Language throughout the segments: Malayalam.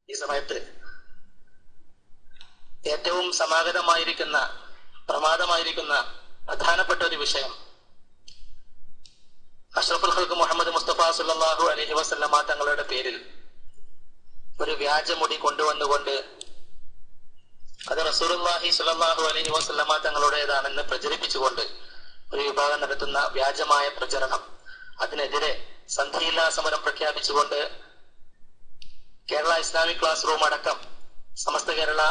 ഈ സമയത്ത് ഏറ്റവും സമാഗതമായിരിക്കുന്ന പ്രമാദമായിരിക്കുന്ന പ്രധാനപ്പെട്ട ഒരു വിഷയം അഷ്റഫുൽ ഖൽഖ് മുഹമ്മദ് മുസ്തഫ സല്ലല്ലാഹു അലൈഹി വസല്ലമ തങ്ങളുടെ പേരിൽ ഒരു വ്യാജമുടി കൊണ്ടുവന്നുകൊണ്ട് അത് റസൂലുള്ളാഹി സ്വല്ലല്ലാഹു അലൈഹി വസല്ലമ തങ്ങളുടേതാണെന്ന് പ്രചരിപ്പിച്ചുകൊണ്ട് ഒരു വിഭാഗം നടത്തുന്ന വ്യാജമായ പ്രചരണം, അതിനെതിരെ സന്ധിയില്ലാ സമരം പ്രഖ്യാപിച്ചുകൊണ്ട് കേരള ഇസ്ലാമിക് ക്ലാസ് റൂം അടക്കം സമസ്ത കേരള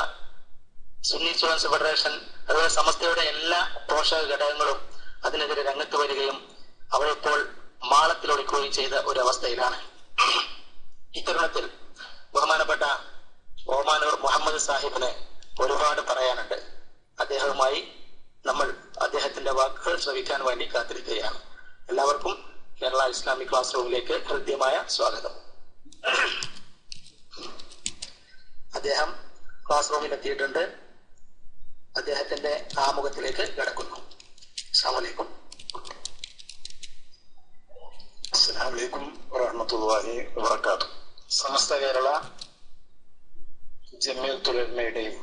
സുന്നി സ്റ്റുഡൻസ് ഫെഡറേഷൻ അതുപോലെ സമസ്തയുടെ എല്ലാ പോഷക ഘടകങ്ങളും അതിനെതിരെ രംഗത്ത് വരികയും അവരിപ്പോൾ മാളത്തിലൊടുക്കുകയും ചെയ്ത ഒരു അവസ്ഥയിലാണ്. ഇത്തരുണത്തിൽ ബഹുമാനപ്പെട്ട ഓമാനൂർ മുഹമ്മദ് സാഹിബിന് ഒരുപാട് പറയാനുണ്ട്. അദ്ദേഹവുമായി നമ്മൾ അദ്ദേഹത്തിന്റെ വാക്കുകൾ ശ്രവിക്കാൻ വേണ്ടി കാത്തിരിക്കുകയാണ്. എല്ലാവർക്കും കേരള ഇസ്ലാമിക് ക്ലാസ് റൂമിലേക്ക് ഹൃദ്യമായ സ്വാഗതം. അദ്ദേഹം ക്ലാസ് റൂമിൽ എത്തിയിട്ടുണ്ട്. അദ്ദേഹത്തിന്റെ ആമുഖത്തിലേക്ക് കടക്കുന്നു. അസ്സലാമു അലൈക്കും. അസ്സലാമു അലൈക്കും വറഹ്മത്തുള്ളാഹി വബറകാതുഹു. സമസ്ത കേരള ജമിയത്തുൽ ഉലമയുടെയും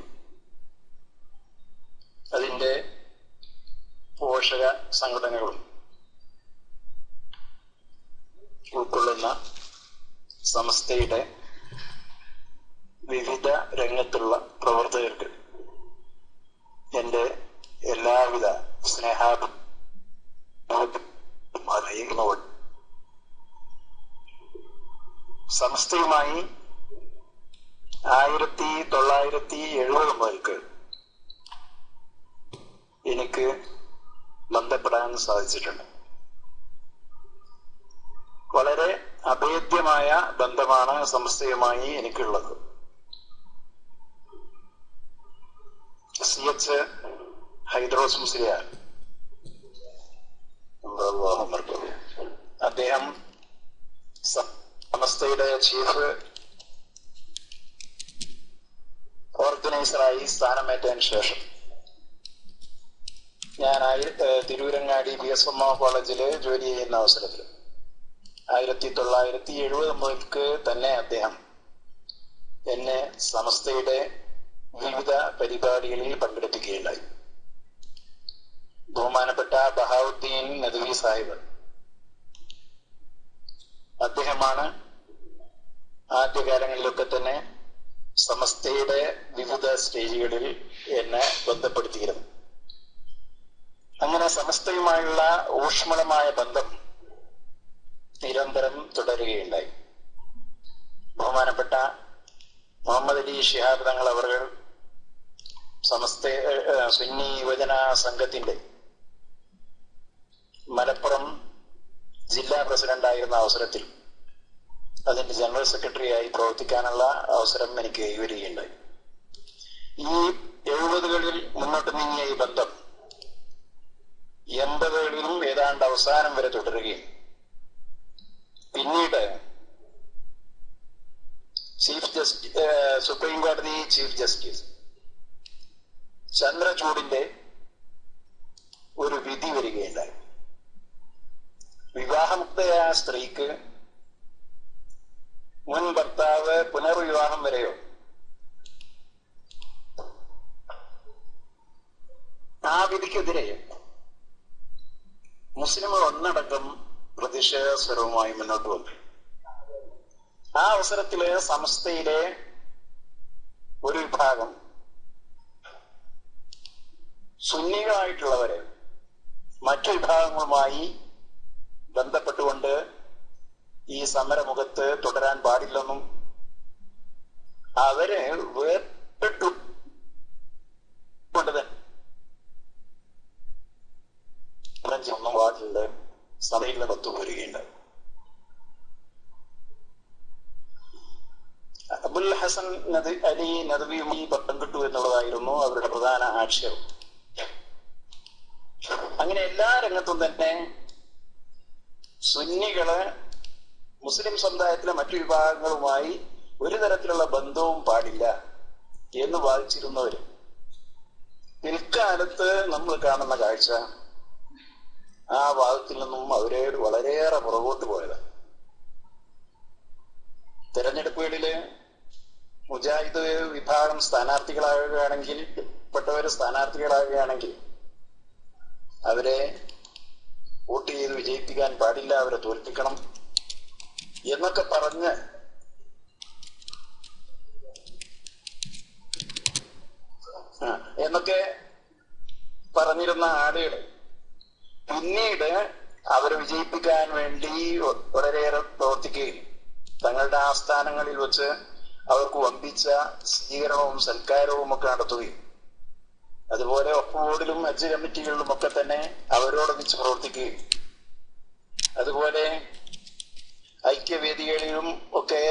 അതിന്റെ പോഷക സംഘടനകളും ഉൾക്കൊള്ളുന്ന സമസ്തയുടെ വിവിധ രംഗത്തുള്ള പ്രവർത്തകർക്ക് എന്റെ എല്ലാവിധ സ്നേഹാഭിമാനങ്ങളും സമസ്തയുമായി 1970 മുതൽക്ക് എനിക്ക് ബന്ധപ്പെടാൻ സാധിച്ചിട്ടുണ്ട്. വളരെ അഭേദ്യമായ ബന്ധമാണ് സമസ്തയുമായി എനിക്കുള്ളത്. CH ഹൈദ്രോസ് മുസ്ലിയാർ, അദ്ദേഹം സമസ്തയുടെ ചീഫ് ഓർഗനൈസറായി സ്ഥാനമേറ്റതിന് ശേഷം ഞാൻ തിരൂരങ്ങാടി BSMO കോളേജില് ജോലി ചെയ്യുന്ന അവസരത്തിൽ 1970 മുതൽക്ക് തന്നെ അദ്ദേഹം എന്നെ സമസ്തയുടെ വിവിധ പരിപാടികളിൽ പങ്കെടുപ്പിക്കുകയുണ്ടായി. ബഹുമാനപ്പെട്ട ബഹാവുദ്ദീൻ നദ്വി സാഹിബ്, അദ്ദേഹമാണ് ആദ്യകാലങ്ങളിലൊക്കെ തന്നെ സമസ്തയുടെ വിവിധ സ്റ്റേജുകളിൽ എന്നെ ബന്ധപ്പെടുത്തിയിരുന്നു. അങ്ങനെ സമസ്തയുമായുള്ള ഊഷ്മളമായ ബന്ധം നിരന്തരം തുടരുകയുണ്ടായി. ബഹുമാനപ്പെട്ട മുഹമ്മദ് അലി ശിഹാബ് തങ്ങൾ അവർ സമസ്ത സുന്നി യുവജന സംഘത്തിന്റെ മലപ്പുറം ജില്ലാ പ്രസിഡന്റായിരുന്ന അവസരത്തിൽ അതിന്റെ ജനറൽ സെക്രട്ടറിയായി പ്രവർത്തിക്കാനുള്ള അവസരം എനിക്ക് കൈവരികയുണ്ടായി. ഈ 70കളിൽ മുന്നോട്ട് നീങ്ങിയ ഈ ബന്ധം 80കളിലും ഏതാണ്ട് അവസാനം വരെ തുടരുകയും പിന്നീട് സുപ്രീം കോടതി ചീഫ് ജസ്റ്റിസ് ചന്ദ്രചൂഡിന്റെ ഒരു വിധി വരികയുണ്ടായി. വിവാഹമുക്തയായ സ്ത്രീക്ക് മുൻ ഭർത്താവ് പുനർവിവാഹം വരെയോ ആ വിധിക്കെതിരെ മുസ്ലിങ്ങൾ ഒന്നടങ്കം പ്രതിഷേധ സ്വരവുമായി മുന്നോട്ട് വന്നു. ആ അവസരത്തില് സമസ്തയിലെ ഒരു വിഭാഗം സുന്നികളായിട്ടുള്ളവരെ മറ്റു വിഭാഗങ്ങളുമായി ബന്ധപ്പെട്ടുകൊണ്ട് ഈ സമരമുഖത്ത് തുടരാൻ പാടില്ലെന്നും അവരെ വേർപെട്ടുകൊണ്ട് തന്നെ വാർഡിലെ സഭയിൽ നിന്ന് ഒത്തുപോരുകയുണ്ട്. അബുൽ ഹസൻ അലി നദ്വിയുമായി പങ്കിട്ടു എന്നുള്ളതായിരുന്നു അവരുടെ പ്രധാന ആക്ഷേപം. അങ്ങനെ എല്ലാ രംഗത്തും തന്നെ സുന്നികള് മുസ്ലിം സമുദായത്തിലെ മറ്റു വിഭാഗങ്ങളുമായി ഒരു തരത്തിലുള്ള ബന്ധവും പാടില്ല എന്ന് വാദിച്ചിരുന്നവര് പിൽക്കാലത്ത് നമ്മൾ കാണുന്ന കാഴ്ച ആ വാദത്തിൽ നിന്നും അവരെ വളരെയേറെ പുറകോട്ട് പോയതാണ്. തെരഞ്ഞെടുപ്പുകളില് മുജാഹിദ് വിഭാഗം സ്ഥാനാർത്ഥികളാകുകയാണെങ്കിൽ അവരെ വോട്ട് ചെയ്ത് വിജയിപ്പിക്കാൻ പാടില്ല, അവരെ തോൽപ്പിക്കണം എന്നൊക്കെ പറഞ്ഞ് പറഞ്ഞിരുന്ന ആളുകൾ പിന്നീട് അവരെ വിജയിപ്പിക്കാൻ വേണ്ടി വളരെയേറെ പ്രവർത്തിക്കുകയും തങ്ങളുടെ ആസ്ഥാനങ്ങളിൽ വെച്ച് അവർക്ക് വമ്പിച്ച സ്വീകരണവും സൽക്കാരവും ഒക്കെ നടത്തുകയും അതുപോലെ ഒപ്പുബോർഡിലും ഹജ്ജ് കമ്മിറ്റികളിലും ഒക്കെ തന്നെ അവരോടൊന്നിച്ച് പ്രവർത്തിക്കുകയും അതുപോലെ ഐക്യവേദികളിലും ഒക്കെ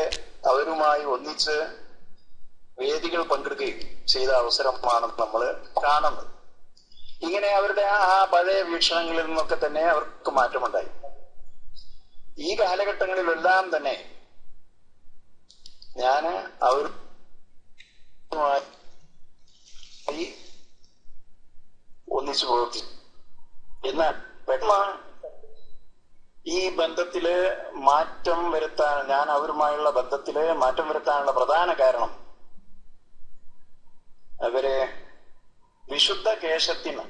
അവരുമായി ഒന്നിച്ച് വേദികൾ പങ്കെടുക്കുകയും ചെയ്ത അവസരമാണ് നമ്മൾ കാണുന്നത്. ഇങ്ങനെ അവരുടെ ആ പഴയ വീക്ഷണങ്ങളിൽ നിന്നൊക്കെ തന്നെ അവർക്ക് മാറ്റമുണ്ടായി. ഈ കാലഘട്ടങ്ങളിലെല്ലാം തന്നെ ഞാൻ അവരുമായി ഒന്നിച്ചു പ്രവർത്തിച്ചു. എന്നാൽ പെട്ടെന്ന് ഈ ബന്ധത്തില് മാറ്റം വരുത്താൻ, ഞാൻ അവരുമായുള്ള ബന്ധത്തില് മാറ്റം വരുത്താനുള്ള പ്രധാന കാരണം അവര് വിശുദ്ധ കേശത്തിന്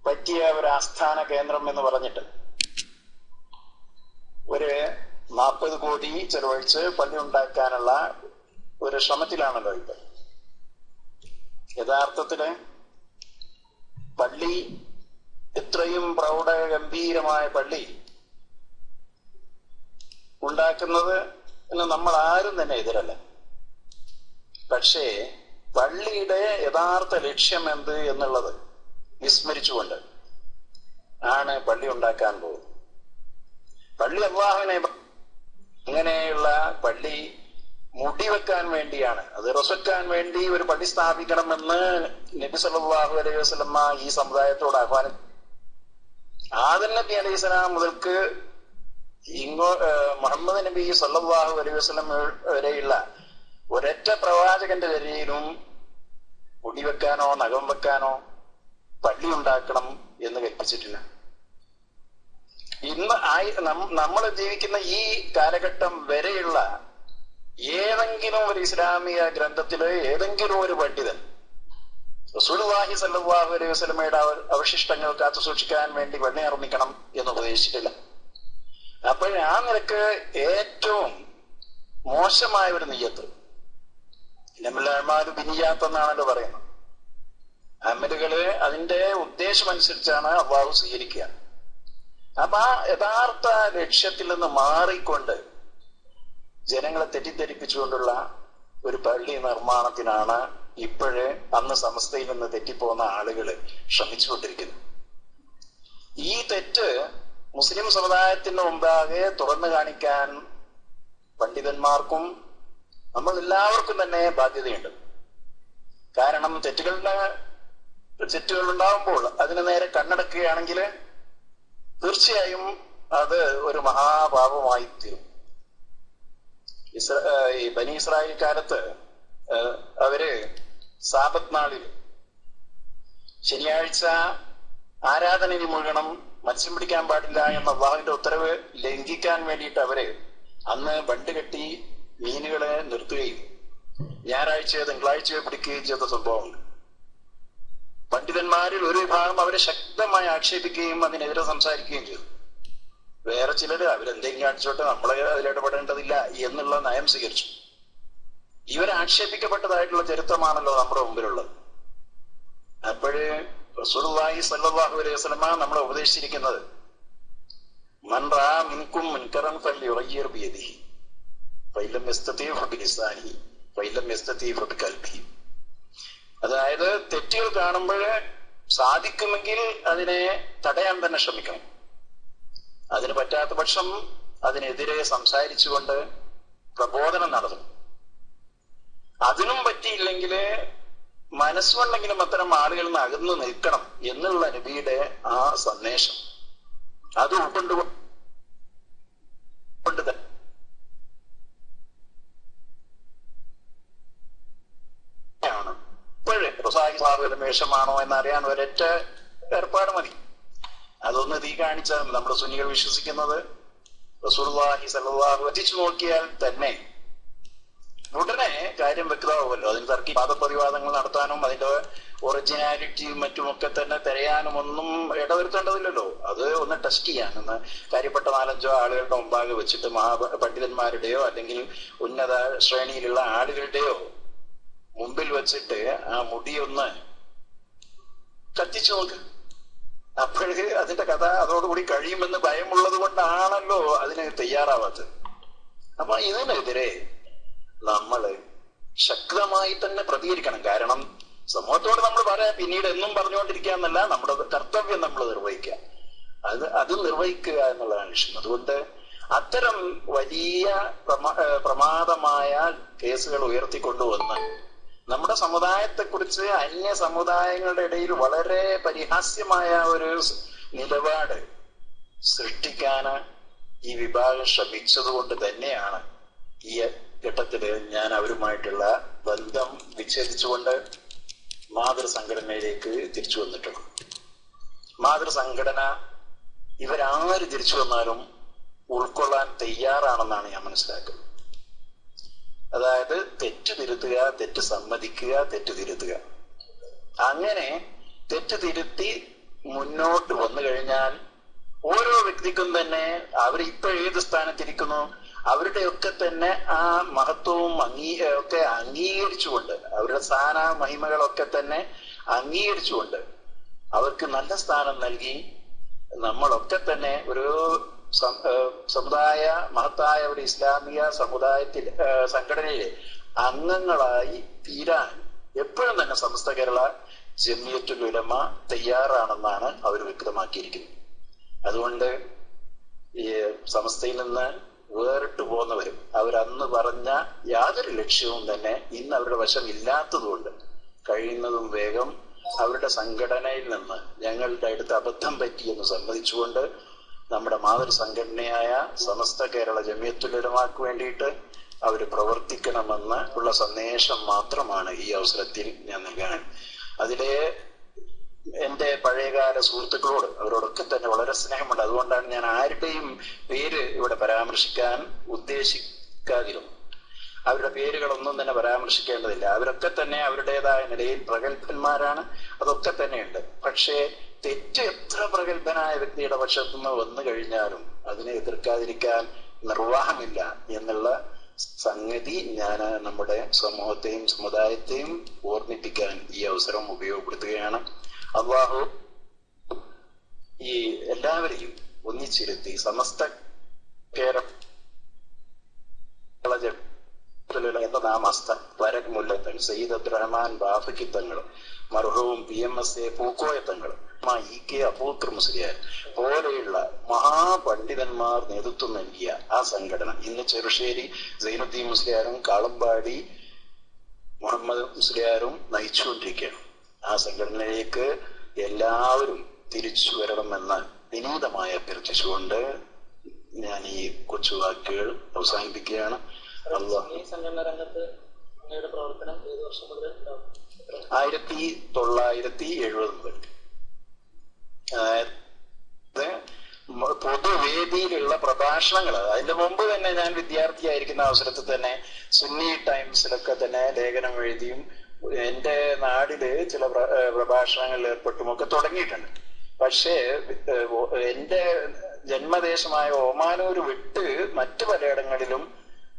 പറ്റിയ ഒരു ആസ്ഥാന കേന്ദ്രം എന്ന് പറഞ്ഞിട്ട് ഒരു 40 കോടി ചെലവഴിച്ച് പള്ളി ഉണ്ടാക്കാനുള്ള ഒരു ശ്രമത്തിലാണല്ലോ ഇപ്പൊ. യഥാർത്ഥത്തില് പള്ളി, ഇത്രയും പ്രൗഢ ഗംഭീരമായ പള്ളി ഉണ്ടാക്കുന്നത് നമ്മൾ ആരും തന്നെ എതിരല്ല. പക്ഷേ പള്ളിയുടെ യഥാർത്ഥ ലക്ഷ്യം എന്ത് എന്നുള്ളത് വിസ്മരിച്ചുകൊണ്ട് ആണ് പള്ളി ഉണ്ടാക്കാൻ പോകുന്നത്. പള്ളി അല്ലാഹുവിനെ, ഇങ്ങനെയുള്ള പള്ളി മുടിവെക്കാൻ വേണ്ടിയാണ്, അത് റസക്കാൻ വേണ്ടി ഒരു പള്ളി സ്ഥാപിക്കണമെന്ന് നബി സല്ലല്ലാഹു അലൈഹി വസല്ലമ ഈ സമുദായത്തോട് ആഹ്വാനം. ആദം നബി അലൈഹി സ്വലാം മുതൽക്ക് മുഹമ്മദ് നബി സല്ലല്ലാഹു അലൈഹി വസല്ലം വരെയുള്ള ഒരൊറ്റ പ്രവാചകന്റെ വരെയിലും മുടിവെക്കാനോ നഖം വെക്കാനോ പള്ളി ഉണ്ടാക്കണം എന്ന് കൽപ്പിച്ചിട്ടില്ല. ഇന്ന് നമ്മൾ ജീവിക്കുന്ന ഈ കാലഘട്ടം വരെയുള്ള ഏതെങ്കിലും ഒരു ഇസ്ലാമിക ഗ്രന്ഥത്തില് ഏതെങ്കിലും ഒരു പണ്ഡിതൻ റസൂലുള്ളാഹി സ്വല്ലല്ലാഹു അലൈഹി വസല്ലമയുടെ അവശിഷ്ടങ്ങൾ കാത്തു സൂക്ഷിക്കാൻ വേണ്ടി പള്ളി നിർമ്മിക്കണം എന്ന് ഉപദേശിച്ചിട്ടില്ല. അപ്പോൾ ആ നിലക്ക് ഏറ്റവും മോശമായ ഒരു നിയ്യത്ത്, ബിനിയാത്ത് എന്നാണല്ലോ പറയുന്നത്. അമലുകള് അതിന്റെ ഉദ്ദേശം അനുസരിച്ചാണ് അല്ലാഹു സ്വീകരിക്കുക. അപ്പൊ ആ യഥാർത്ഥ ലക്ഷ്യത്തിൽ നിന്ന് മാറിക്കൊണ്ട് ജനങ്ങളെ തെറ്റിദ്ധരിപ്പിച്ചുകൊണ്ടുള്ള ഒരു പള്ളി നിർമ്മാണത്തിനാണ് ഇപ്പോഴ് അന്ന് സമസ്തയിൽ നിന്ന് തെറ്റിപ്പോകുന്ന ആളുകള് ശ്രമിച്ചുകൊണ്ടിരിക്കുന്നത്. ഈ തെറ്റ് മുസ്ലിം സമുദായത്തിന് മുമ്പാകെ തുറന്നു കാണിക്കാൻ പണ്ഡിതന്മാർക്കും നമ്മൾ എല്ലാവർക്കും തന്നെ ബാധ്യതയുണ്ട്. കാരണം തെറ്റുകൾ ഉണ്ടാകുമ്പോൾ അതിന് നേരെ കണ്ണടക്കുകയാണെങ്കിൽ തീർച്ചയായും അത് ഒരു മഹാപാപമായി തീരും. ഈ ബനി ഇസ്രായേൽ കാലത്ത് അവര് സാബത്ത് നാളിൽ ശനിയാഴ്ച ആരാധനയിൽ മുഴുകണം, മത്സ്യം പിടിക്കാൻ പാടില്ല എന്ന അല്ലാഹുവിന്റെ ഉത്തരവ് ലംഘിക്കാൻ വേണ്ടിയിട്ട് അവര് അന്ന് ബണ്ട് കെട്ടി മീനുകളെ നിർത്തുകയും ഞായറാഴ്ചയോ തിങ്കളാഴ്ചയോ പിടിക്കുകയും ചെയ്ത സംഭവമുണ്ട്. പണ്ഡിതന്മാരിൽ ഒരു വിഭാഗം അവരെ ശക്തമായി ആക്ഷേപിക്കുകയും അതിനെതിരെ സംസാരിക്കുകയും ചെയ്തു. വേറെ ചിലര് അവരെന്തെങ്കിലും കാണിച്ചോട്ടെ, നമ്മളെ അതിലിടപെടേണ്ടതില്ല എന്നുള്ള നയം സ്വീകരിച്ചു. ഇവരാക്ഷേപിക്കപ്പെട്ടതായിട്ടുള്ള ചരിത്രമാണല്ലോ നമ്മുടെ മുമ്പിലുള്ളത്. അപ്പോഴ് റസൂലുള്ളാഹി സ്വല്ലല്ലാഹു അലൈഹി വസല്ലമ നമ്മളെ ഉപദേശിച്ചിരിക്കുന്നത് മൻ റാ മിൻകും മുൻകറൻ ഫല്യുഗയ്യിർ ബിയദിഹി ഫഇല്ലം യസ്തതീഅ ഫബിലിസാനിഹി ഫഇല്ലം യസ്തതീഅ ഫബിഖൽബിഹി. അതായത് തെറ്റുകൾ കാണുമ്പോൾ സാധിക്കുമെങ്കിൽ അതിനെ തടയാൻ തന്നെ ശ്രമിക്കണം. അതിന് പറ്റാത്ത പക്ഷം അതിനെതിരെ സംസാരിച്ചുകൊണ്ട് പ്രബോധനം നടത്തണം. അതിനും പറ്റിയില്ലെങ്കിൽ മനസ്സുകൊണ്ടെങ്കിലും അത്തരം ആളുകളിൽ നിന്ന് അകന്നു നിൽക്കണം എന്നുള്ള നബിയുടെ ആ സന്ദേശം അത് ഉൾക്കൊണ്ടുകൊണ്ട് ഇപ്പോഴേ സാഹചര്യം വേഷമാണോ എന്നറിയാൻ ഒരൊറ്റ ഏർപ്പാട് മതി. അതൊന്ന് തീ കാണിച്ചാൽ നമ്മുടെ സുന്നികൾ വിശ്വസിക്കുന്നത് റസൂലുള്ളാഹി സ്വല്ലല്ലാഹു അലൈഹി വസല്ലം നോക്കിയാൽ തന്നെ ഉടനെ കാര്യം വ്യക്തമാവുമല്ലോ. അതിന് തർക്കി വാദപ്രതിവാദങ്ങൾ നടത്താനും അതിന്റെ ഒറിജിനാലിറ്റിയും മറ്റുമൊക്കെ തന്നെ തിരയാനും ഒന്നും ഇടവരുത്തേണ്ടതില്ലല്ലോ. അത് ഒന്ന് ടെസ്റ്റ് ചെയ്യാൻ ഒന്ന് കാര്യപ്പെട്ട 4-5 ആളുകളുടെ മുമ്പാകെ വെച്ചിട്ട് പണ്ഡിതന്മാരുടെയോ അല്ലെങ്കിൽ ഉന്നത ശ്രേണിയിലുള്ള ആളുകളുടെയോ മുമ്പിൽ വെച്ചിട്ട് ആ മുടിയൊന്ന് കത്തിച്ചു നോക്ക്. അപ്പോഴേ അതിന്റെ കഥ അതോടുകൂടി കഴിയുമെന്ന് ഭയമുള്ളത് കൊണ്ടാണല്ലോ അതിന് തയ്യാറാവാത്തത്. അപ്പൊ ഇതിനെതിരെ നമ്മള് ശക്തമായി തന്നെ പ്രതികരിക്കണം. കാരണം സമൂഹത്തോട് നമ്മൾ പറയാം, പിന്നീട് എന്നും പറഞ്ഞുകൊണ്ടിരിക്കാന്നല്ല, നമ്മുടെ കർത്തവ്യം നമ്മൾ നിർവഹിക്കുക. അത് നിർവഹിക്കുക എന്നുള്ളതാണ് ലക്ഷ്യം. അതുകൊണ്ട് അത്തരം വലിയ പ്രമാദമായ കേസുകൾ ഉയർത്തിക്കൊണ്ടുവന്ന് നമ്മുടെ സമുദായത്തെക്കുറിച്ച് അന്യ സമുദായങ്ങളുടെ ഇടയിൽ വളരെ പരിഹാസ്യമായ ഒരു നിലപാട് സൃഷ്ടിക്കാൻ ഈ വിഭാഗം ശ്രമിച്ചത് കൊണ്ട് തന്നെയാണ് ഈ ഘട്ടത്തില് ഞാൻ അവരുമായിട്ടുള്ള ബന്ധം വിച്ഛേദിച്ചുകൊണ്ട് മാതൃസംഘടനയിലേക്ക് തിരിച്ചു വന്നിട്ടുള്ളത്. മാതൃസംഘടന ഇവരാര് തിരിച്ചു വന്നാലും ഉൾക്കൊള്ളാൻ തയ്യാറാണെന്നാണ് ഞാൻ മനസ്സിലാക്കുന്നത്. അതായത് തെറ്റ് തിരുത്തുക, തെറ്റ് സമ്മതിക്കുക, തെറ്റ് തിരുത്തുക. അങ്ങനെ തെറ്റ് തിരുത്തി മുന്നോട്ട് വന്നു കഴിഞ്ഞാൽ ഓരോ വ്യക്തിക്കും തന്നെ അവർ ഇപ്പൊ ഏത് സ്ഥാനത്തിരിക്കുന്നു അവരുടെയൊക്കെ തന്നെ ആ മഹത്വവും ഒക്കെ അംഗീകരിച്ചുകൊണ്ട്, അവരുടെ സ്ഥാന മഹിമകളൊക്കെ തന്നെ അംഗീകരിച്ചുകൊണ്ട് അവർക്ക് നല്ല സ്ഥാനം നൽകി നമ്മളൊക്കെ തന്നെ ഒരു സമുദായ മഹത്തായ ഒരു ഇസ്ലാമിക സമുദായത്തിൽ സംഘടനയിലെ അംഗങ്ങളായി തീരാൻ എപ്പോഴും തന്നെ സമസ്ത കേരള ജമിയത്തുൽ ഉലമ തയ്യാറാണെന്നാണ് അവർ വ്യക്തമാക്കിയിരിക്കുന്നത്. അതുകൊണ്ട് ഈ സമസ്തയിൽ നിന്ന് വേറിട്ട് പോകുന്നവരും അവരന്ന് പറഞ്ഞ യാതൊരു ലക്ഷ്യവും തന്നെ ഇന്ന് അവരുടെ വശം ഇല്ലാത്തതുകൊണ്ട് കഴിയുന്നതും വേഗം അവരുടെ സംഘടനയിൽ നിന്ന് ഞങ്ങളുടെ അടുത്ത് അബദ്ധം പറ്റിയെന്ന് സമ്മതിച്ചുകൊണ്ട് നമ്മുടെ മാതൃസംഘടനയായ സമസ്ത കേരള ജമിയത്തുൽ ഉലമാക്ക് വേണ്ടിയിട്ട് അവർ പ്രവർത്തിക്കണമെന്ന് ഉള്ള സന്ദേശം മാത്രമാണ് ഈ അവസരത്തിൽ ഞാൻ നൽകാൻ. അതിലെ എന്റെ പഴയകാല സുഹൃത്തുക്കളോട് അവരോടൊക്കെ തന്നെ വളരെ സ്നേഹമുണ്ട്. അതുകൊണ്ടാണ് ഞാൻ ആരുടെയും പേര് ഇവിടെ പരാമർശിക്കാൻ ഉദ്ദേശിക്കാതിരുന്നു. അവരുടെ പേരുകളൊന്നും തന്നെ പരാമർശിക്കേണ്ടതില്ല. അവരൊക്കെ തന്നെ അവരുടേതായ നിലയിൽ പ്രഗത്ഭന്മാരാണ്, അതൊക്കെ തന്നെയുണ്ട്. പക്ഷേ തെറ്റ് എത്ര പ്രഗത്ഭനായ വ്യക്തിയുടെ പക്ഷത്തുനിന്ന് വന്നു കഴിഞ്ഞാലും അതിനെ എതിർക്കാതിരിക്കാൻ നിർവാഹമില്ല എന്നുള്ള സംഗതി ഞാൻ നമ്മുടെ സമൂഹത്തെയും സമുദായത്തെയും ഓർമ്മിപ്പിക്കാൻ ഈ അവസരം ഉപയോഗപ്പെടുത്തുകയാണ്. അല്ലാഹു ഈ എല്ലാവരെയും ഒന്നിച്ചിരുത്തി സമസ്ത കേരള എന്ന നാമസ്ഥ വരക് മുല്ലത്തങ്ങൾ, സയ്യിദ് അബ്ദുറഹ്മാൻ ബാഫക്കി തങ്ങൾ, മർഹൂം PMSA പൂക്കോയ തങ്ങൾ, EK അബൂക്കർ മുസ്ലിയാർ പോലെയുള്ള മഹാപണ്ഡിതന്മാർ നേതൃത്വം നൽകിയ ആ സംഘടന ഇന്ന് ചെറുശ്ശേരി സൈനുദ്ദീൻ മുസ്ലിയാരും കാളമ്പാടി മുഹമ്മദ് മുസ്ലിയാരും നയിച്ചുകൊണ്ടിരിക്കുകയാണ്. ആ സംഘടനയിലേക്ക് എല്ലാവരും തിരിച്ചു വരണമെന്ന് വിനീതമായി അഭ്യർത്ഥിച്ചുകൊണ്ട് ഞാൻ ഈ കൊച്ചു വാക്കുകൾ അവസാനിപ്പിക്കുകയാണ്. ഈ സംഘടന രംഗത്ത് പ്രവർത്തനം ഏത് വർഷം മുതൽ? 1970 മുതൽ. അതായത് പൊതുവേദിയിലുള്ള പ്രഭാഷണങ്ങൾ, അതിന്റെ മുമ്പ് തന്നെ ഞാൻ വിദ്യാർത്ഥിയായിരിക്കുന്ന അവസരത്തിൽ തന്നെ സുന്നി ടൈംസിലൊക്കെ തന്നെ ലേഖനം എഴുതിയും എന്റെ നാടില് ചില പ്രഭാഷണങ്ങളിൽ ഏർപ്പെട്ടുമൊക്കെ തുടങ്ങിയിട്ടുണ്ട്. പക്ഷേ എന്റെ ജന്മദേശമായ ഒമാനൂർ വിട്ട് മറ്റു പലയിടങ്ങളിലും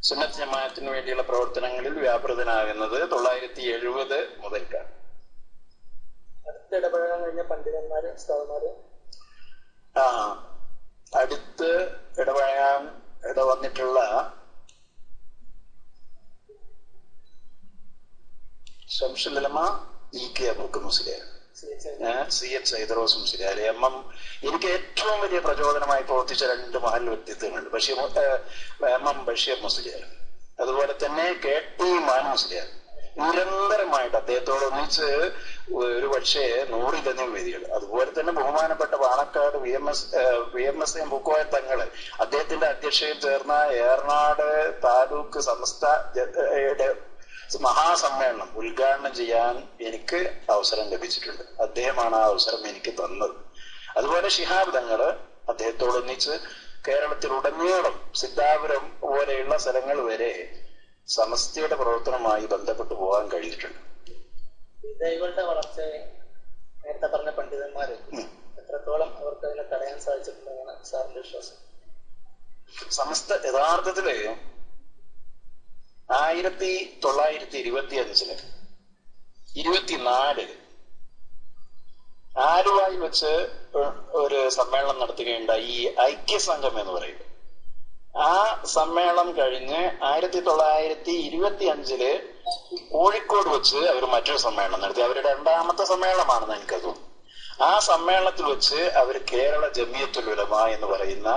സുന്നത്ത് ജമാഅത്തിന് വേണ്ടിയുള്ള പ്രവർത്തനങ്ങളിൽ വ്യാപൃതനാകുന്നത് 1970 മുതൽക്കാണ്. അടുത്ത് ഇടപഴകാൻ കഴിഞ്ഞ പണ്ഡിതന്മാര് ഉസ്താദുമാര് അടുത്ത് ഇടപഴകാൻ ഇടവന്നിട്ടുള്ള ശംസുൽ ഉലമ EK അബൂക്കർ മുസ്ലിയാർ, CH സൈദറോസ് മുസ്ലിയാർ, എനിക്ക് ഏറ്റവും വലിയ പ്രചോദനമായി പ്രവർത്തിച്ച 2 മഹൽ വ്യക്തിത്വങ്ങളുണ്ട്. MM ബഷീർ മുസ്ലിയാർ, അതുപോലെ തന്നെ KT മാൻ മുസ്ലിയാർ. നിരന്തരമായിട്ട് അദ്ദേഹത്തോട് ഒന്നിച്ച് ഒരു പക്ഷേ 100-ലധികം വേദികൾ. അതുപോലെ തന്നെ ബഹുമാനപ്പെട്ട പാണക്കാട് VMSA പൂക്കോയ തങ്ങള് അദ്ദേഹത്തിന്റെ അധ്യക്ഷതയിൽ ചേർന്ന ഏറനാട് താലൂക്ക് സമസ്ത മഹാസമ്മേളനം ഉദ്ഘാടനം ചെയ്യാൻ എനിക്ക് അവസരം ലഭിച്ചിട്ടുണ്ട്. അദ്ദേഹമാണ് ആ അവസരം എനിക്ക് തന്നത്. അതുപോലെ ശിഹാബ് തങ്ങള് അദ്ദേഹത്തോടൊന്നിച്ച് കേരളത്തിലുടനീളം സിദ്ധാപുരം പോലെയുള്ള സ്ഥലങ്ങൾ വരെ സമസ്തയുടെ പ്രവർത്തനവുമായി ബന്ധപ്പെട്ടു പോകാൻ കഴിഞ്ഞിട്ടുണ്ട്. വിധൈകളുടെ വളർച്ചയെ നേരത്തെ പറഞ്ഞ പണ്ഡിതന്മാര് എത്രത്തോളം അവർക്ക് അതിനെ തടയാൻ സാധിച്ചിട്ടുണ്ടെന്നാണ് സാറിന്റെ വിശ്വാസം? സമസ്ത യഥാർത്ഥത്തില് 1925 24 ആലുവായിൽ വെച്ച് ഒരു സമ്മേളനം നടത്തുകയുണ്ടായി, ഈ ഐക്യസംഘം എന്ന് പറയുന്നത്. ആ സമ്മേളനം കഴിഞ്ഞ് 1925 കോഴിക്കോട് വെച്ച് അവർ മറ്റൊരു സമ്മേളനം നടത്തി. അവരുടെ 2ാമത്തെ സമ്മേളനമാണെന്ന് എനിക്കത് തോന്നുന്നു. ആ സമ്മേളനത്തിൽ വെച്ച് അവർ കേരള ജമിയത്തുൽ ഉലമ എന്ന് പറയുന്ന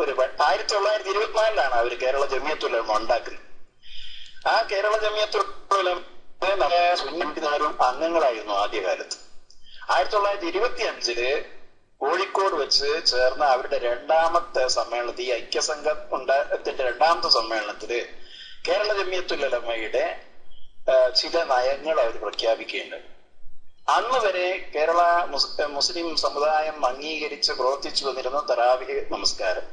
ഒരു 1924 അവർ കേരള ജമിയത്തുൽ ഉലമ ഉണ്ടാക്കുന്നത്. ആ കേരള ജമിയത്തുൽ ഉലമ സുന്നിമാരും അംഗങ്ങളായിരുന്നു ആദ്യകാലത്ത്. 1925 കോഴിക്കോട് വെച്ച് ചേർന്ന അവരുടെ 2ാമത്തെ സമ്മേളനത്തിൽ, ഈ ഐക്യസംഘത്തിന്റെ 2ാമത്തെ സമ്മേളനത്തില് കേരള ജമിയത്തുൽ ഉലമയുടെ ചില നയങ്ങൾ അവർ പ്രഖ്യാപിക്കുകയുണ്ടായി. അന്ന് വരെ കേരള മുസ്ലിം സമുദായം അംഗീകരിച്ച് പ്രവർത്തിച്ചു വന്നിരുന്ന തറാവിഹ് നമസ്കാരം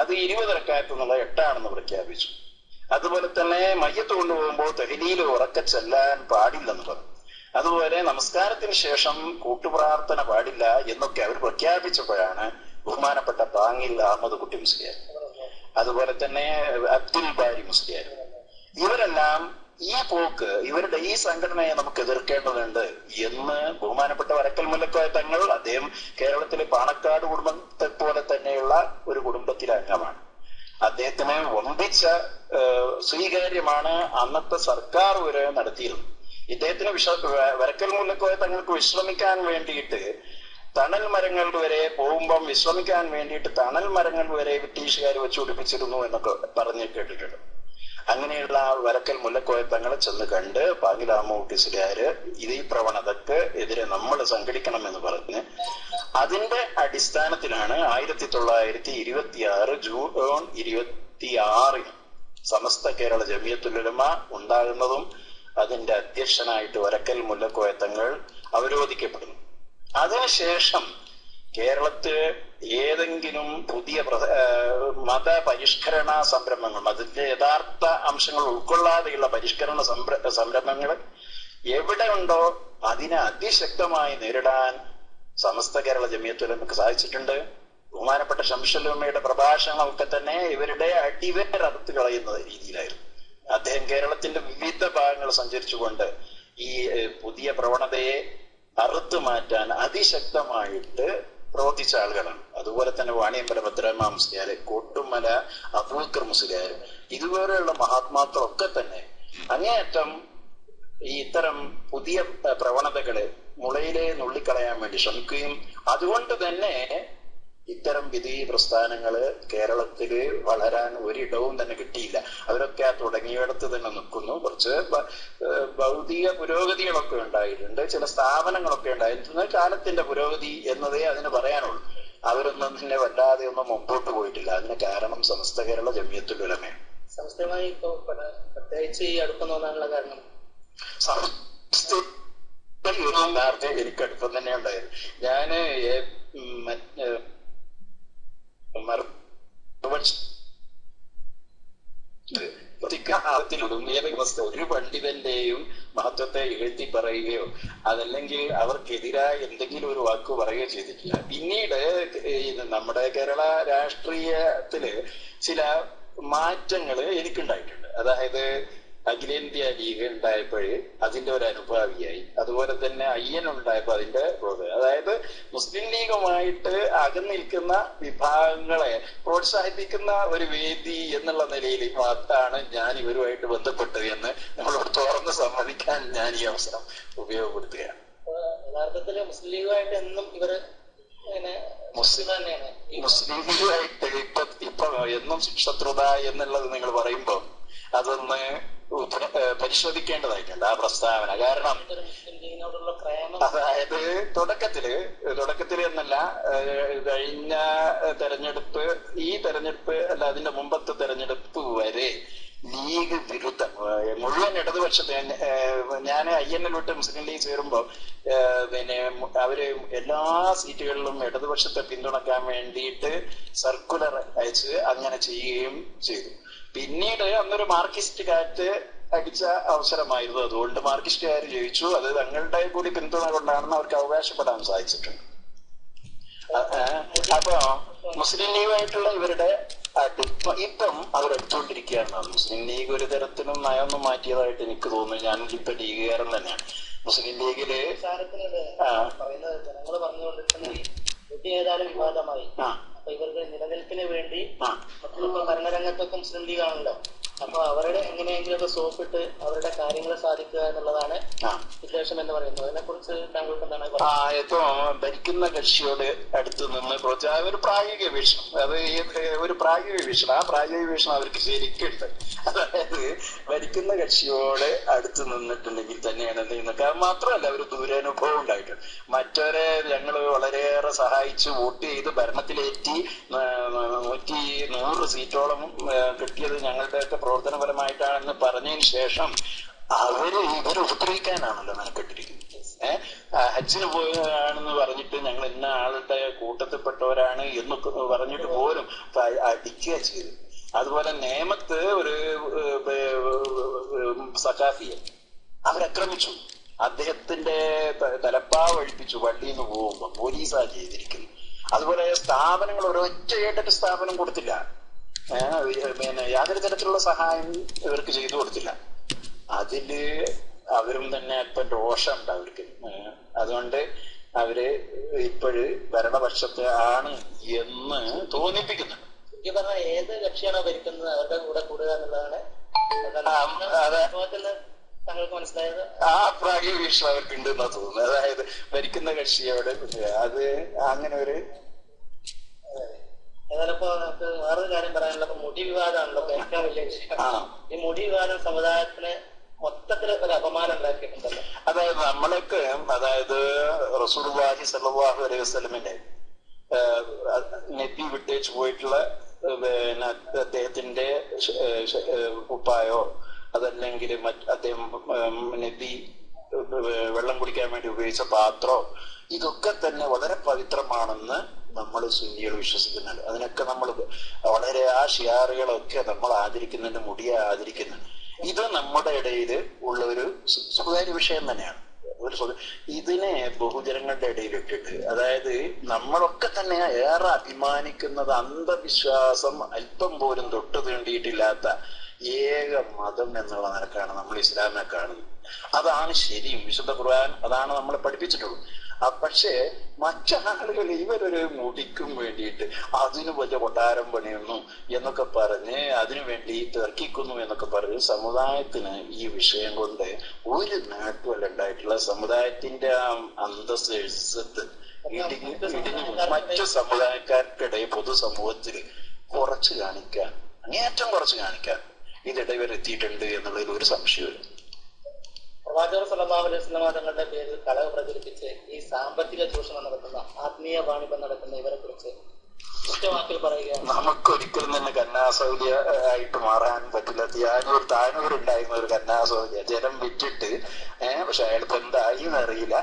അത് 20 റക്അത്ത് എന്നുള്ള 8 ആണെന്ന് പ്രഖ്യാപിച്ചു. അതുപോലെ തന്നെ മയ്യത്ത് കൊണ്ടുപോകുമ്പോൾ തഹ്ലീൽ ഉറക്കെ ചെല്ലാൻ പാടില്ലെന്ന് പറഞ്ഞു. അതുപോലെ നമസ്കാരത്തിന് ശേഷം കൂട്ടുപ്രാർത്ഥന പാടില്ല എന്നൊക്കെ അവർ പ്രഖ്യാപിച്ചപ്പോഴാണ് ബഹുമാനപ്പെട്ട പാങ്ങിൽ അഹമ്മദ് കുട്ടി മുസ്ലിയാർ, അതുപോലെ തന്നെ അബ്ദുൽ ബാരി മുസ്ലിയാർ, ഇവരെല്ലാം ഈ പോക്ക്, ഇവരുടെ ഈ സംഘടനയെ നമുക്ക് എതിർക്കേണ്ടതുണ്ട് എന്ന് ബഹുമാനപ്പെട്ട വരക്കൽ മുല്ലക്കോയ തങ്ങൾ, അദ്ദേഹം കേരളത്തിലെ പാണക്കാട് കുടുംബത്തെ പോലെ തന്നെയുള്ള ഒരു കുടുംബത്തിലെ അംഗമാണ്. അദ്ദേഹത്തിന് വമ്പിച്ച സ്വീകാര്യമാണ് അന്നത്തെ സർക്കാർ വരെ നടത്തിയിരുന്നത്. ഇദ്ദേഹത്തിന് വരക്കൽ മുല്ലക്കോയ തങ്ങൾക്ക് വിശ്രമിക്കാൻ വേണ്ടിയിട്ട് തണൽ മരങ്ങൾ വരെ പോകുമ്പം വിശ്രമിക്കാൻ വേണ്ടിയിട്ട് തണൽ മരങ്ങൾ വരെ ബ്രിട്ടീഷുകാർ വെച്ച് പിടിപ്പിച്ചിരുന്നു എന്നൊക്കെ പറഞ്ഞ് കേട്ടിട്ടുണ്ട്. അങ്ങനെയുള്ള വരക്കൽ മുല്ലക്കോയ തങ്ങളെ ചെന്ന് കണ്ട് പാങ്ങിലാമൂട്ടിസുകാര് ഈ പ്രവണതക്ക് എതിരെ നമ്മൾ സംഘടിക്കണമെന്ന് പറഞ്ഞ് അതിന്റെ അടിസ്ഥാനത്തിലാണ് 1926 ജൂൺ 26 സമസ്ത കേരള ജമിയത്തുൽ ഉലമ ഉണ്ടാകുന്നതും അതിന്റെ അധ്യക്ഷനായിട്ട് വരക്കൽ മുല്ലക്കോയ തങ്ങൾ അവരോധിക്കപ്പെടുന്നു. അതിനുശേഷം കേരളത്തിൽ ഏതെങ്കിലും പുതിയ മതപരിഷ്കരണ സംരംഭങ്ങൾ, അതിന്റെ യഥാർത്ഥ അംശങ്ങൾ ഉൾക്കൊള്ളാതെയുള്ള പരിഷ്കരണ സംരംഭങ്ങൾ എവിടെ ഉണ്ടോ അതിനെ അതിശക്തമായി നേരിടാൻ സമസ്ത കേരള ജമിയത്തുൽ ഉലമക്ക് സാധിച്ചിട്ടുണ്ട്. ബഹുമാനപ്പെട്ട ശംസുൽ ഉലമയുടെ പ്രഭാഷണമൊക്കെ തന്നെ ഇവരുടെ അടിവേരറുത്ത് കളയുന്ന രീതിയിലായിരുന്നു. അദ്ദേഹം കേരളത്തിന്റെ വിവിധ ഭാഗങ്ങൾ സഞ്ചരിച്ചുകൊണ്ട് ഈ പുതിയ പ്രവണതയെ അറുത്തു മാറ്റാൻ അതിശക്തമായിട്ട് പ്രവർത്തിച്ച ആളുകളാണ്. അതുപോലെ തന്നെ വാണിയമ്പല ഭദ്രമ്മ മുസ്ലിയാർ, കോട്ടുമല അബൂബക്കർ മുസ്ലിയാർ, ഇതുപോലെയുള്ള മഹാത്മാക്കളൊക്കെ തന്നെ അങ്ങേയറ്റം ഈ ഇത്തരം പുതിയ പ്രവണതകളെ മുളയിലെ നുള്ളിക്കളയാൻ വേണ്ടി ശ്രമിക്കുകയും അതുകൊണ്ട് തന്നെ ഇത്തരം വിധി പ്രസ്ഥാനങ്ങള് കേരളത്തില് വളരാൻ ഒരിടവും തന്നെ കിട്ടിയില്ല. അവരൊക്കെ ആ തുടങ്ങിയിടത്ത് തന്നെ നിൽക്കുന്നു. കുറച്ച് ഭൗതിക പുരോഗതികളൊക്കെ ഉണ്ടായിട്ടുണ്ട്, ചില സ്ഥാപനങ്ങളൊക്കെ ഉണ്ടായിട്ടുണ്ട്. കാലത്തിന്റെ പുരോഗതി എന്നതേ അതിന് പറയാനുള്ളൂ. അവരൊന്നും തന്നെ വല്ലാതെ ഒന്നും മുമ്പോട്ട് പോയിട്ടില്ല. അതിന് കാരണം സമസ്ത കേരള ജമിയത്തുൽ ഉലമയാണ്. സംസ്ഥയുമായി ഇപ്പൊ പ്രത്യേകിച്ച് ഈ അടുക്കുന്നതിനുള്ള കാരണം നേരത്തെ എനിക്ക് അടുപ്പം തന്നെ ഉണ്ടായിരുന്നു. ഞാന് ഒരു പണ്ഡിതന്റെയും മഹത്വത്തെ എഴുതി പറയുകയോ അതല്ലെങ്കിൽ അവർക്കെതിരായ എന്തെങ്കിലും ഒരു വാക്ക് പറയുകയോ ചെയ്തിട്ടില്ല. പിന്നീട് നമ്മുടെ കേരള രാഷ്ട്രീയത്തില് ചില മാറ്റങ്ങൾ എനിക്കുണ്ടായിട്ടുണ്ട്. അതായത് അഖിലേന്ത്യാ ലീഗ് ഉണ്ടായപ്പോഴേ അതിന്റെ ഒരു അനുഭാവിയായി, അതുപോലെ തന്നെ IN ഉണ്ടായപ്പോ അതിന്റെ അതായത് മുസ്ലിം ലീഗുമായിട്ട് അകന്നിരിക്കുന്ന വിഭാഗങ്ങളെ പ്രോത്സാഹിപ്പിക്കുന്ന ഒരു വേദി എന്നുള്ള നിലയിൽ മാത്രമാണ് ഞാൻ ഇവരുമായിട്ട് ബന്ധപ്പെട്ടത് എന്ന് നമ്മളോട് തുറന്ന് സമ്മതിക്കാൻ ഞാൻ ഈ അവസരം ഉപയോഗപ്പെടുത്തുകയാണ്. യഥാർത്ഥത്തില് മുസ്ലിം ലീഗുമായിട്ട് എന്നും ഇവര് മുസ്ലിം തന്നെയാണ്. മുസ്ലിം ലീഗുമായിട്ട് ഇപ്പൊ എന്നും ശത്രുത എന്നുള്ളത് നിങ്ങൾ പറയുമ്പോ അതൊന്ന് പരിശോധിക്കേണ്ടതായിട്ടുണ്ട് ആ പ്രസ്താവന. കാരണം അതായത് തുടക്കത്തില് എന്നല്ല, കഴിഞ്ഞ തെരഞ്ഞെടുപ്പ്, ഈ തെരഞ്ഞെടുപ്പ് അല്ല അതിന്റെ മുമ്പത്തെ തെരഞ്ഞെടുപ്പ് വരെ ലീഗ് വിരുദ്ധം മുഴുവൻ ഇടതുപക്ഷത്തെ, ഞാൻ IN വിട്ട് മുസ്ലിം ലീഗ് ചേരുമ്പോ പിന്നെ അവര് എല്ലാ സീറ്റുകളിലും ഇടതുപക്ഷത്തെ പിന്തുണക്കാൻ വേണ്ടിയിട്ട് സർക്കുലർ അയച്ച് അങ്ങനെ ചെയ്യുകയും ചെയ്തു. പിന്നീട് അന്നൊരു മാർക്സിസ്റ്റ് കാറ്റ് അടിച്ച അവസരമായിരുന്നു. അതുകൊണ്ട് മാർക്സിസ്റ്റുകാർ ജയിച്ചു. അത് തങ്ങളുടെ കൂടി പിന്തുണ കൊണ്ടാണെന്ന് അവർക്ക് അവകാശപ്പെടാൻ സാധിച്ചിട്ടുണ്ട്. അപ്പൊ മുസ്ലിം ലീഗായിട്ടുള്ള ഇവരുടെ ഇപ്പം അവരെടുത്തുകൊണ്ടിരിക്കുകയാണ്. മുസ്ലിം ലീഗ് ഒരു തരത്തിലും നയമൊന്നും മാറ്റിയതായിട്ട് എനിക്ക് തോന്നുന്നു. ഞാനിപ്പോ ലീഗുകാരൻ തന്നെയാണ്. മുസ്ലിം ലീഗില് ഏതായാലും വിവാദമായി. അപ്പൊ ഇവരുടെ നിലനിൽപ്പിന് വേണ്ടി മൊത്തം ഭരണരംഗത്തൊക്കെ മുസ്ലിം ലീഗാണല്ലോ. അപ്പൊ അവരുടെ എങ്ങനെയെങ്കിലുമൊക്കെ സോപ്പിട്ട് അവരുടെ കാര്യങ്ങൾ സാധിക്കുക എന്നുള്ളതാണ് ഉദ്ദേശം എന്ന് പറയുന്നത്. അതിനെ കുറിച്ച് താങ്കൾക്ക് എന്താണ് പറയുന്നത്? ഇപ്പൊ ഭരിക്കുന്ന കക്ഷിയോട് അടുത്ത് നിന്ന് ഒരു പ്രായോഗിക വീക്ഷണം, അത് ഒരു പ്രായോഗിക വീക്ഷണം, ആ പ്രായോഗിക വീക്ഷണം അവർക്ക് ശരിക്കുണ്ട്. അതായത് ഭരിക്കുന്ന കക്ഷിയോട് അടുത്ത് നിന്നിട്ടുണ്ടെങ്കിൽ തന്നെയാണ് എന്ത് ചെയ്യുന്നത്. മാത്രമല്ല ഒരു ദൂരാനുഭവം ഉണ്ടായിട്ടുണ്ട്. മറ്റവരെ ഞങ്ങൾ വളരെയേറെ സഹായിച്ച് വോട്ട് ചെയ്ത് ഭരണത്തിലേറ്റി 100 സീറ്റോളം കിട്ടിയത് ഞങ്ങളുടെയൊക്കെ പ്രവർത്തനപരമായിട്ടാണെന്ന് പറഞ്ഞതിന് ശേഷം ഇവരെ ഉപദ്രവിക്കാനാണല്ലോ മെനക്കെട്ടിരിക്കുന്നത്. ഹജ്ജിന് പോയാണെന്ന് പറഞ്ഞിട്ട് ഞങ്ങൾ ഇന്ന ആളുടെ കൂട്ടത്തിൽപ്പെട്ടവരാണ് എന്ന് പറഞ്ഞിട്ട് പോലും അടിക്കുക ചെയ്തു. അതുപോലെ നേമത്ത് ഒരു സഖാഫിയെ അവരാക്രമിച്ചു. അദ്ദേഹത്തിന്റെ തലപ്പാവ് ഒഴിപ്പിച്ചു പള്ളിയിൽ നിന്ന് പോകുമ്പോ. പോലീസാ ചെയ്തിരിക്കുന്നു. അതുപോലെ സ്ഥാപനങ്ങൾ ഒരൊറ്റ ഏട്ടൊരു സ്ഥാപനം കൊടുത്തില്ല. യാതൊരു തരത്തിലുള്ള സഹായം ഇവർക്ക് ചെയ്തു കൊടുത്തില്ല. അതില് അവരും തന്നെ അല്പം രോഷമുണ്ട് അവർക്ക്. അതുകൊണ്ട് അവര് ഇപ്പോഴ് ഭരണപക്ഷത്തെ ആണ് എന്ന് തോന്നിപ്പിക്കുന്നുണ്ട്. ഈ പറഞ്ഞ ഏത് കക്ഷിയാണോ ഭരിക്കുന്നത് അവരുടെ കൂടെ കൂടുക എന്നുള്ളതാണ് താങ്കൾക്ക് മനസ്സിലായത്. ആ പ്രായോഗിക വീക്ഷണം അവർക്ക് ഉണ്ടെന്നാ തോന്നുന്നത്. അതായത് ഭരിക്കുന്ന കക്ഷിയോട് അത് അങ്ങനെ ഒരു ഏതായാലും ഇപ്പൊ നമുക്ക് വേറൊരു കാര്യം പറയാനുള്ള മുടി വിവാദമാണല്ലോ ഏറ്റവും വലിയ വിഷയം. ഈ മുടി വിവാദം സമുദായത്തിന് മൊത്തത്തിൽ ഒരു അപമാനം ഉണ്ടാക്കിയിട്ടുണ്ടല്ലോ. അതായത് നമ്മളൊക്കെ റസൂലുള്ളാഹി സ്വല്ലല്ലാഹു അലൈഹി വസല്ലമിന്റെ നബി വിട്ടേച്ച് പോയിട്ടുള്ള അദ്ദേഹത്തിന്റെ ഉപ്പായോ അതല്ലെങ്കിൽ അദ്ദേഹം നബി വെള്ളം കുടിക്കാൻ വേണ്ടി ഉപയോഗിച്ച പാത്രോ ഇതൊക്കെ തന്നെ വളരെ പവിത്രമാണെന്ന് നമ്മൾ സുന്നികൾ വിശ്വസിക്കുന്നുണ്ട്. അതിനൊക്കെ നമ്മൾ വളരെ ആ ഷിയാറുകളൊക്കെ നമ്മൾ ആദരിക്കുന്നുണ്ട്, മുടിയെ ആദരിക്കുന്നുണ്ട്. ഇത് നമ്മുടെ ഇടയിൽ ഉള്ള ഒരു സ്വകാര്യ വിഷയം തന്നെയാണ്. ഇതിനെ ബഹുജനങ്ങളുടെ ഇടയിൽ ഇട്ടിട്ട്, അതായത് നമ്മളൊക്കെ തന്നെ ഏറെ അഭിമാനിക്കുന്നത് അന്ധവിശ്വാസം അല്പം പോലും തൊട്ടു തീണ്ടിയിട്ടില്ലാത്ത ഏക മതം എന്നുള്ള നിലക്കാണ് നമ്മൾ ഇസ്ലാമിനെ കാണുന്നത്. അതാണ് ശരിയും. വിശുദ്ധ ഖുർആൻ അതാണ് നമ്മളെ പഠിപ്പിച്ചിട്ടുള്ളത്. പക്ഷേ മറ്റാളുകൾ ഇവരൊരു മുടിക്കും വേണ്ടിയിട്ട് അതിന് വലിയ കൊട്ടാരം പണിയുന്നു എന്നൊക്കെ പറഞ്ഞ് അതിനു വേണ്ടി തർക്കിക്കുന്നു എന്നൊക്കെ പറഞ്ഞ് സമുദായത്തിന് ഈ വിഷയം കൊണ്ട് ഒരു നേട്ടമല്ല ഉണ്ടായിട്ടുള്ള. സമുദായത്തിന്റെ ആ അന്തസ്സ് മറ്റു സമുദായക്കാർക്കിടയിൽ പൊതുസമൂഹത്തിൽ കുറച്ച് കാണിക്കാൻ, അങ്ങേയറ്റം കുറച്ച് കാണിക്കാൻ ഇതിടവർ എത്തിയിട്ടുണ്ട് എന്നുള്ളതിൽ ഒരു സംശയമില്ല. പ്രവാചകർ സല്ലല്ലാഹു അലൈഹി വസല്ലം തങ്ങളുടെ പേരിൽ കളവ് പ്രചരിപ്പിച്ച് ഈ സാമ്പത്തിക ചൂഷണം നടത്തുന്ന, ആത്മീയ വാണിഭം നടത്തുന്ന ഇവരെ കുറിച്ച് ഒറ്റവാക്കിൽ പറയുകയാണ്. നമുക്കൊരിക്കലും തന്നെ കന്യാസൗദ്യ ആയിട്ട് മാറാൻ പറ്റില്ല. താനൂർ ഉണ്ടായിരുന്ന ഒരു കന്യാസൗദ്യ ജലം വിറ്റിട്ട് പക്ഷെ അയാൾക്ക് എന്തായി എന്നറിയില്ല.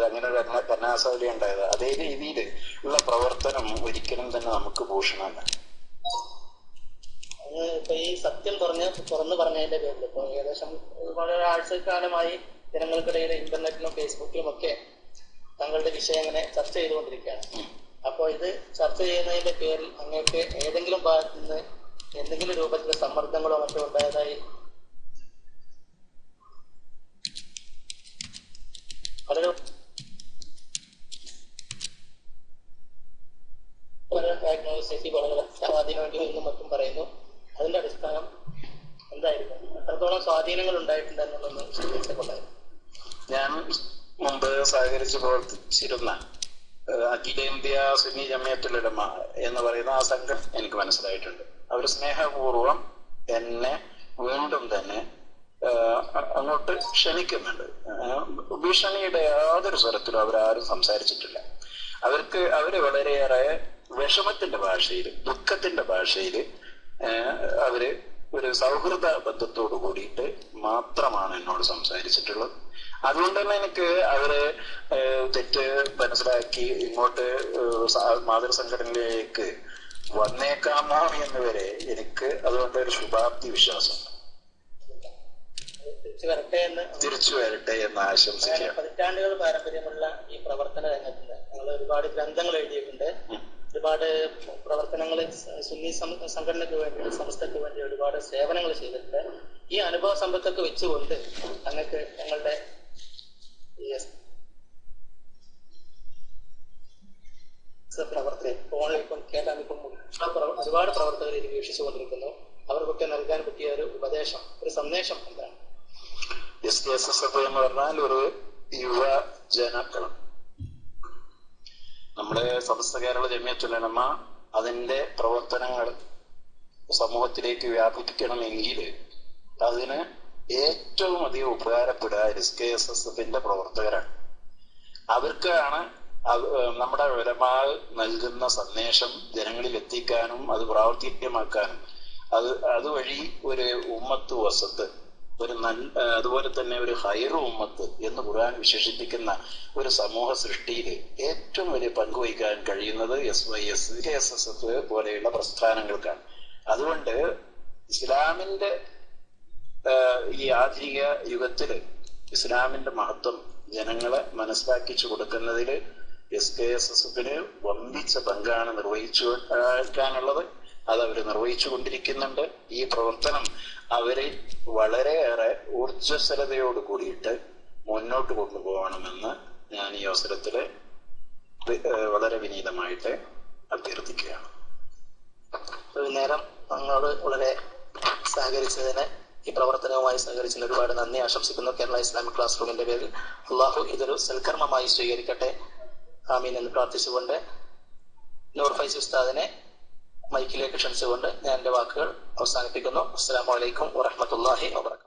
അങ്ങനെ ഒരു കന്യാസൗദ്യ ഉണ്ടായത്. അതേ രീതിയിൽ ഉള്ള പ്രവർത്തനം ഒരിക്കലും തന്നെ നമുക്ക് ഭൂഷണമല്ല. ഇപ്പൊ ഈ സത്യം തുറന്നു പറഞ്ഞതിന്റെ പേരിൽ ഇപ്പൊ ഏകദേശം വളരെ ആഴ്ചക്കാലമായി ജനങ്ങൾക്കിടയിൽ ഇന്റർനെറ്റിലും ഫേസ്ബുക്കിലും ഒക്കെ തങ്ങളുടെ വിഷയം ഇങ്ങനെ ചർച്ച ചെയ്തുകൊണ്ടിരിക്കുകയാണ്. അപ്പൊ ഇത് ചർച്ച ചെയ്യുന്നതിന്റെ പേരിൽ അങ്ങേക്ക് ഏതെങ്കിലും ഭാഗത്ത് നിന്ന് എന്തെങ്കിലും രൂപത്തിലെ സമ്മർദ്ദങ്ങളോ മറ്റോ ഉണ്ടായതായി വളരെ സ്വാധീനമെങ്കിലും എന്നും മറ്റും പറയുന്നു. അതിന്റെ അടിസ്ഥാനം എന്തായിരുന്നു? എത്രത്തോളം സ്വാധീനങ്ങൾ ഉണ്ടായിട്ടുണ്ടെന്നുള്ളൊന്ന് വിശദീകരിച്ചുകൊണ്ടായിരുന്നു. ഞാൻ മുമ്പ് സഹകരിച്ച് പ്രവർത്തിച്ചിരുന്ന അഖിലേന്ത്യാ സുന്നി ജമിയത്തുൽ ഉലമ എന്ന് പറയുന്ന ആ സംഘം എനിക്ക് മനസ്സിലായിട്ടുണ്ട്. അവർ സ്നേഹപൂർവം എന്നെ വീണ്ടും തന്നെ അങ്ങോട്ട് ക്ഷണിക്കുന്നുണ്ട്. ഭീഷണിയുടെ യാതൊരു സ്വരത്തിലും അവരാരും സംസാരിച്ചിട്ടില്ല. അവര് വളരെയേറെ വിഷമത്തിന്റെ ഭാഷയിൽ, ദുഃഖത്തിന്റെ ഭാഷയിൽ അവര് ഒരു സൗഹൃദ ബന്ധത്തോടു കൂടിയിട്ട് മാത്രമാണ് എന്നോട് സംസാരിച്ചിട്ടുള്ളത്. അതുകൊണ്ട് തന്നെ എനിക്ക് അവരെ തെറ്റ് മനസ്സിലാക്കി ഇങ്ങോട്ട് മാതൃസംഘടനയിലേക്ക് വന്നേക്കാമോ എന്ന് വരെ എനിക്ക് അതുകൊണ്ട് ഒരു ശുഭാപ്തി വിശ്വാസം. തിരിച്ചു വരട്ടെ എന്ന് ആശംസിക്കുകയാണ്. പതിറ്റാണ്ടുകൾ പാരമ്പര്യമുള്ള ഈ പ്രവർത്തന രംഗത്ത് ഞങ്ങൾ ഒരുപാട് ഗ്രന്ഥങ്ങൾ എഴുതിയിട്ടുണ്ട്, ഒരുപാട് പ്രവർത്തനങ്ങൾ സുന്നി സംഘടനയ്ക്ക് വേണ്ടി സമസ്തയ്ക്ക് വേണ്ടി ഒരുപാട് സേവനങ്ങൾ ചെയ്തിട്ടുണ്ട്. ഈ അനുഭവ സമ്പത്തൊക്കെ വെച്ചുകൊണ്ട് ഞങ്ങൾക്ക് ഞങ്ങളുടെ പ്രവർത്തകർ ഫോണിൽ ഇപ്പം കേട്ടാൽ ഇപ്പം ഒരുപാട് പ്രവർത്തകർ ഇത് വീക്ഷിച്ചുകൊണ്ടിരിക്കുന്നു. അവർക്കൊക്കെ നൽകാൻ പറ്റിയ ഒരു ഉപദേശം, ഒരു സന്ദേശം എന്താണ്? SKSSF എന്ന് പറഞ്ഞാൽ ഒരു യുവജനക്കളം. നമ്മുടെ സമസ്ത കേരള ജമിയത്തുൽ ഉലമ അതിന്റെ പ്രവർത്തനങ്ങൾ സമൂഹത്തിലേക്ക് വ്യാപിപ്പിക്കണമെങ്കിൽ അതിന് ഏറ്റവും അധികം ഉപകാരപ്പെടുക SKSSFന്റെ പ്രവർത്തകരാണ്. അവർക്കാണ് നമ്മുടെ ഉലമാ നൽകുന്ന സന്ദേശം ജനങ്ങളിൽ എത്തിക്കാനും അത് പ്രാവർത്തികമാക്കാനും അതുവഴി ഒരു ഉമ്മത്ത് വസത്ത്, ഒരു അതുപോലെ തന്നെ ഒരു ഹൈർ ഉമ്മത്ത് എന്ന് ഖുർആൻ വിശേഷിപ്പിക്കുന്ന ഒരു സമൂഹ സൃഷ്ടിയിൽ ഏറ്റവും വലിയ പങ്കുവഹിക്കാൻ കഴിയുന്നത് SYS, KSSF പോലെയുള്ള പ്രസ്ഥാനങ്ങൾക്കാണ്. അതുകൊണ്ട് ഇസ്ലാമിന്റെ ഈ ആധുനിക യുഗത്തില് ഇസ്ലാമിന്റെ മഹത്വം ജനങ്ങളെ മനസ്സിലാക്കിച്ചു കൊടുക്കുന്നതിൽ SKSSFന് വമ്പിച്ച പങ്കാണ് നിർവഹിക്കാനുള്ളത്. അത് അവർ നിർവഹിച്ചു കൊണ്ടിരിക്കുന്നുണ്ട്. ഈ പ്രവർത്തനം അവരെ വളരെയേറെ ഊർജ്ജസ്വലതയോട് കൂടിയിട്ട് മുന്നോട്ട് കൊണ്ടുപോകണമെന്ന് ഞാൻ ഈ അവസരത്തില് വളരെ വിനീതമായിട്ട് അഭ്യർത്ഥിക്കുകയാണ്. നേരം ഞങ്ങളോട് വളരെ സഹകരിച്ചതിന്, ഈ പ്രവർത്തനവുമായി സഹകരിച്ചതിന് ഒരുപാട് നന്ദി ആശംസിക്കുന്നു. കേരള ഇസ്ലാമിക് ക്ലാസ് റൂമിന്റെ പേരിൽ അള്ളാഹു ഇതൊരു സൽക്കർമ്മമായി സ്വീകരിക്കട്ടെ, ആമീൻ എന്ന് പ്രാർത്ഥിച്ചുകൊണ്ട് നൂർ ഫൈസി ഉസ്താദിനെ മൈക്കിലേക്ക് ക്ഷണിച്ചുകൊണ്ട് ഞാൻ എന്റെ വാക്കുകൾ അവസാനിപ്പിക്കുന്നു. അസ്സലാമു അലൈക്കും വറഹ്മത്തുള്ളാഹി വബറകാതുഹു.